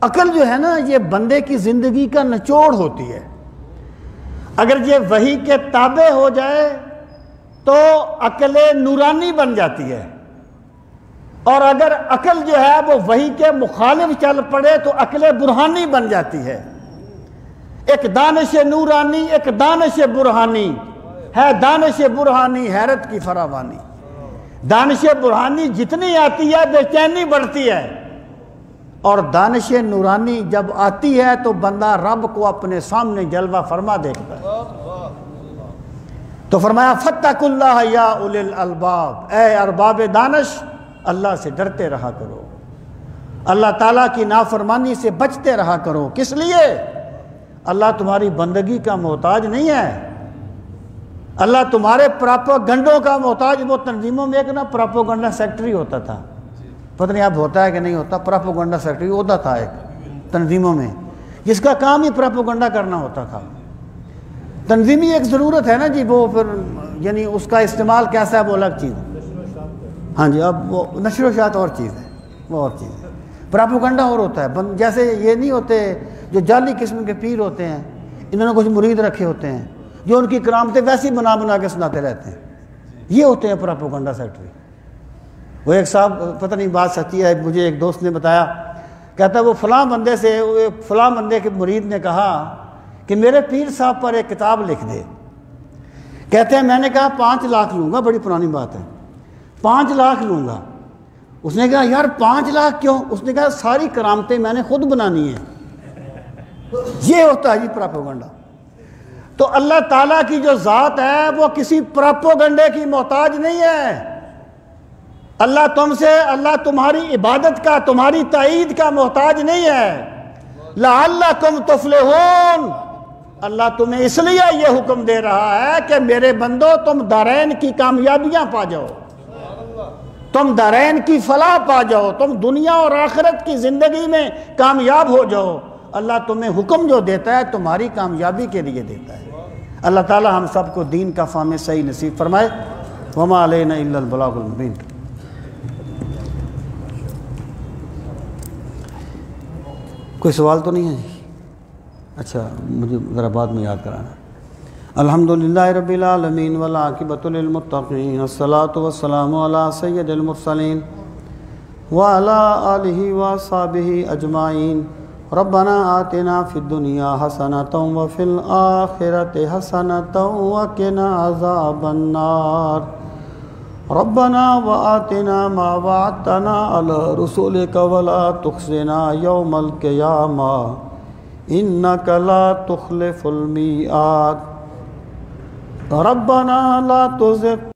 عقل جو ہے نا یہ بندے کی زندگی کا نچوڑ ہوتی ہے. اگر یہ وحی کے تابع ہو جائے تو عقل نورانی بن جاتی ہے، اور اگر عقل جو ہے وہ وحی کے مخالف چل پڑے تو عقل برہانی بن جاتی ہے. ایک دانش نورانی، ایک دانش برہانی ہے. دانش برہانی حیرت کی فراوانی. دانش برہانی جتنی آتی ہے بے چینی بڑھتی ہے، اور دانش نورانی جب آتی ہے تو بندہ رب کو اپنے سامنے جلوہ فرما دیکھتا ہے. تو فرمایا فاتقوا اللہ یا اولی الالباب، اے ارباب دانش اللہ سے ڈرتے رہا کرو، اللہ تعالیٰ کی نافرمانی سے بچتے رہا کرو. کس لیے؟ اللہ تمہاری بندگی کا محتاج نہیں ہے، اللہ تمہارے پراپوگنڈوں کا محتاج. وہ تنظیموں میں ایک نا پراپوگنڈا سیکٹری ہوتا تھا، پتہ نہیں اب ہوتا ہے کہ نہیں ہوتا. پراپوگنڈا سیکٹری ہوتا تھا ایک تنظیموں میں، جس کا کام ہی پراپوگنڈا کرنا ہوتا تھا. تنظیمی ایک ضرورت ہے نا جی، وہ پھر یعنی اس کا استعمال کیسا ہے وہ الگ چیز ہے. ہاں جی، اب وہ نشر و اشاعت اور چیز ہے، وہ اور چیز ہے. پراپوگنڈا اور ہوتا ہے. جیسے یہ نہیں ہوتے جو جعلی قسم کے پیر ہوتے ہیں، انہوں نے کچھ مرید رکھے ہوتے ہیں جو ان کی کرامتیں ویسی بنا بنا کے سناتے رہتے ہیں. یہ ہوتے ہیں پراپوگنڈا سیکٹری. وہ ایک صاحب، پتہ نہیں بات سچی ہے، مجھے ایک دوست نے بتایا، کہتا ہے وہ فلاں بندے سے، فلاں بندے کے مرید نے کہا کہ میرے پیر صاحب پر ایک کتاب لکھ دے. کہتے ہیں میں نے کہا 5 لاکھ لوں گا. بڑی پرانی بات ہے، 5 لاکھ لوں گا. اس نے کہا یار 5 لاکھ کیوں؟ اس نے کہا ساری کرامتیں میں نے خود بنانی ہیں. یہ ہوتا ہے جی پراپوگنڈا. تو اللہ تعالیٰ کی جو ذات ہے وہ کسی پراپوگنڈے کی محتاج نہیں ہے. اللہ تمہاری عبادت کا، تمہاری تائید کا محتاج نہیں ہے. لعلکم تفلحون، اللہ تمہیں اس لیے یہ حکم دے رہا ہے کہ میرے بندو تم دارین کی کامیابیاں پا جاؤ، تم دارین کی فلاح پا جاؤ، تم دنیا اور آخرت کی زندگی میں کامیاب ہو جاؤ. اللہ تمہیں حکم جو دیتا ہے تمہاری کامیابی کے لیے دیتا ہے. اللہ تعالی ہم سب کو دین کا فہم صحیح نصیب فرمائے. وما علینا الا البلاغ المبین. کوئی سوال تو نہیں ہے جی؟ اچھا مجھے ذرا بعد میں یاد کرانا. الحمدللہ رب العالمین والعاقبۃ للمتقین، الصلاۃ والسلام علی سید المرسلین وعلی آلہ وصحبہ اجمعین. ربنا آتنا فی الدنیا حسنۃ وفی الآخرۃ حسنۃ وقنا عذاب النار. ربنا وآتنا ما وعدتنا علی رسولک ولا تخزنا یوم القیامہ انک لا تخلف المیعاد. ربنا لا تزغ